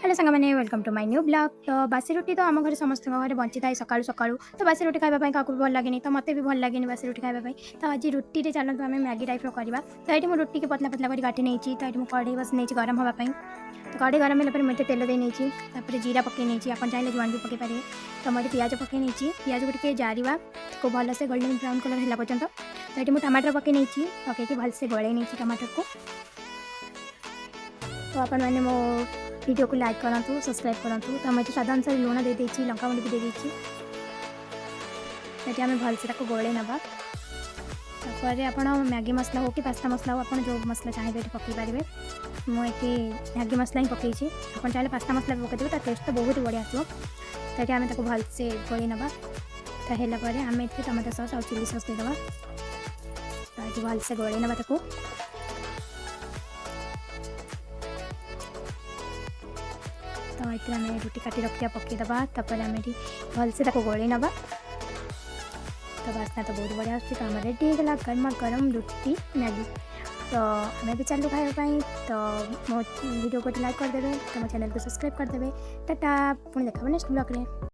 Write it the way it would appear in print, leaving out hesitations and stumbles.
Hello सांग मैंने welcome to my new blog. तो बासी रोटी तो आम घर समस्त घर बंची था सकालू सकालू। तो बासी रोटी खाइबा क्या भल लगे तो मत भी भल लगे बासी रोटी खाइबा। तो आज रुटी चलते आम मैगी टाइप करवा। तो ये मुझे रुटी के पतला पतला कर काटी नहीं। तो ये कढ़ई बस नहीं गरम हाँपाई। तो कढ़ई गरम होगा मुझे तेल दे नहीं जीरा पकई नहीं आप चाहिए जुआन भी पकई पारे। तो मुझे पियाज पकई नहीं पियाज को जारिबा को भलसे गोल्डन ब्राउन कलर है पर्यटन। तो ये मुझे टमाटर पकई नहीं पकईकि भलसे गले नहीं टमाटर को। तो आप मैंने मो वीडियो को लाइक करूँ सब्सक्राइब करूँ। तो मुझे स्वाद अनुसार लुण दे देती लंका गुंड भी दे देती। आम भलसे गोले नवा। आप मैगी मसला हो कि पास्ता मसला हो आप जो मसला चाहिए ये पकई पारे। मुझे मैगी मसला ही पकई आप चाहिए पास्ता मसला भी पकईदेवे टेस्ट तो बहुत बढ़िया आसो। तो ये आम भलसे गोले नवा। तो है आम टमाटो सॉस और चिली सॉस देदेवा। तो ये भलसे गोले नवा। तो ये आम रुटी काटी रखा पकईदबा। आम भलसे गोले नवा। तो बास्ना तो बहुत बढ़िया आस। तो आम रेडी होगा गर्मा गरम रुटी मैगी। तो आम भी चलू खावाई। तो मो वीडियो को लाइक करदे। तो मो चैनल को सब्सक्राइब करदे। टाटा पुणी देखा नेक्स्ट ब्लॉग रे।